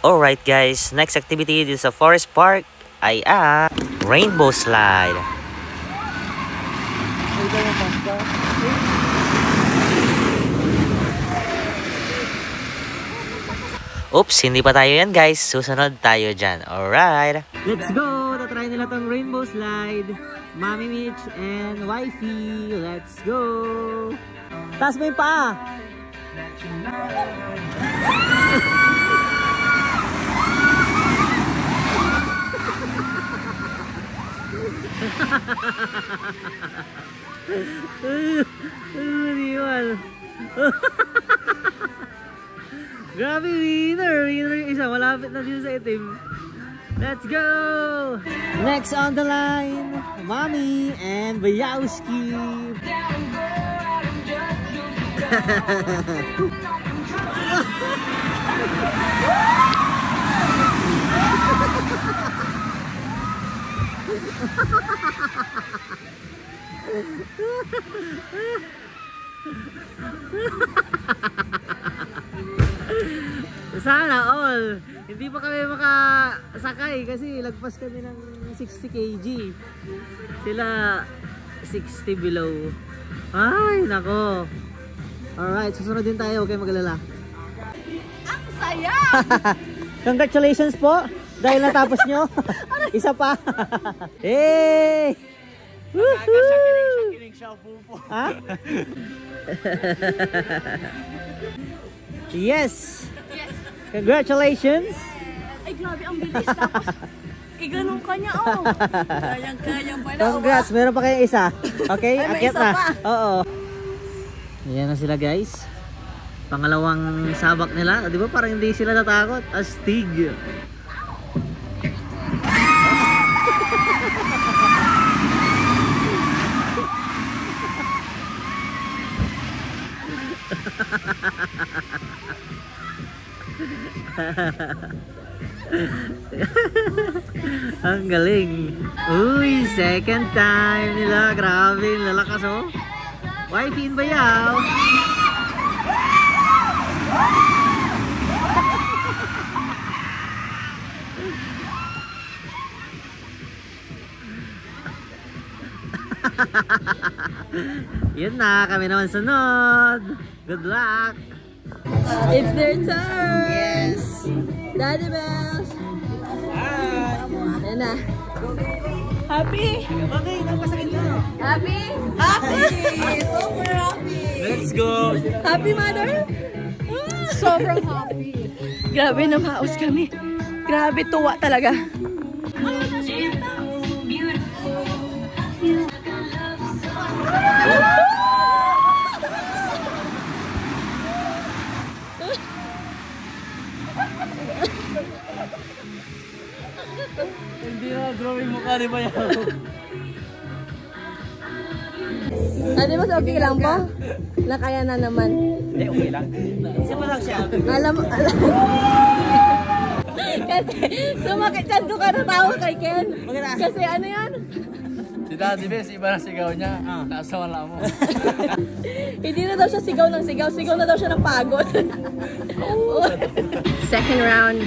Alright guys, next activity dito sa Forest Park ay Rainbow Slide. Oops, hindi pa tayo yan guys. Susunod tayo dyan. Alright. Let's go! Tatry nila tong Rainbow Slide. Mami Mitch and Wifey. Let's go! Taas mo yung paa! Grabe, winner yung isa, malapit na dito sa itim. Let's go! Next on the line, Mami and Bayowski. Sana all. Hindi pa kami makasakay kasi lagpas kami ng 60 kg. Sila 60 below. Ay, nako. Alright, susunod din tayo. Huwag kayong magalala. Ang saya! Congratulations po. Dahil natapos nyo. Isa pa. Hey! Kiling siya po. Ha? Yes! Congratulations! Ay, grabe, ang bilis. Tapos, ganun ka niya, oh. Kayang-kayang pala. Congrats! Meron pa kayong isa. Okay? Ay, may Akyat isa na. pa. Oo. Ayan na sila guys. Pangalawang sabak nila. Di ba parang hindi sila natakot? Astig! Ang galing. Uy, second time nila. Grabe, lalakas oh. Wifey and Bayaw. Yun na, kami naman sunod. Good luck. It's their turn! Yes! Daddy Bells! Hi! Ayan na. Happy? Okay, napasakit na. Happy? Happy! Super happy! Let's go! Happy, mother? Sobrang happy. Grabe, namaos kami. Grabe, tuwa talaga. Hindi na drawing mukha ni Bayaw. Ano mas okay lang po? Nakaya na naman. Hindi, okay lang. Isa pa lang siya. Alam. Kasi sumakit siya doon ka natawa kay Ken. Kasi ano yan? Si Daddy Bes, iba na sigaw niya. Nasa wala mo. Hindi na daw siya sigaw ng sigaw. Sigaw na daw siya ng pagod. Second round.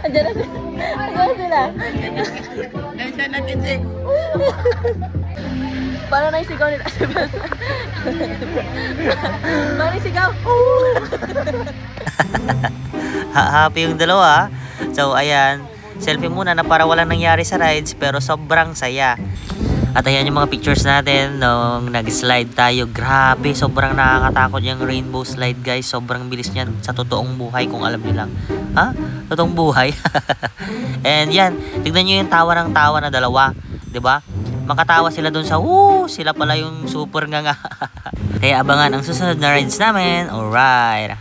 Andiyan na sila. Andiyan sila. Nandiyan na kasi. Paano na yung sigaw nila? Paano yung sigaw? Happy yung dalawa. So ayan, selfie muna na para walang nangyari sa rides pero sobrang saya. At ayan yung mga pictures natin nung nag-slide tayo. Grabe, sobrang nakakatakot yung rainbow slide guys. Sobrang bilis niyan sa totoong buhay kung alam niyo lang. Ha? Totoong buhay. And yan, tignan niyo yung tawa ng tawa na dalawa, 'di ba? Makatawa sila dun sa sila pala yung super nga. Kaya abangan ang susunod na rides namin. Alright.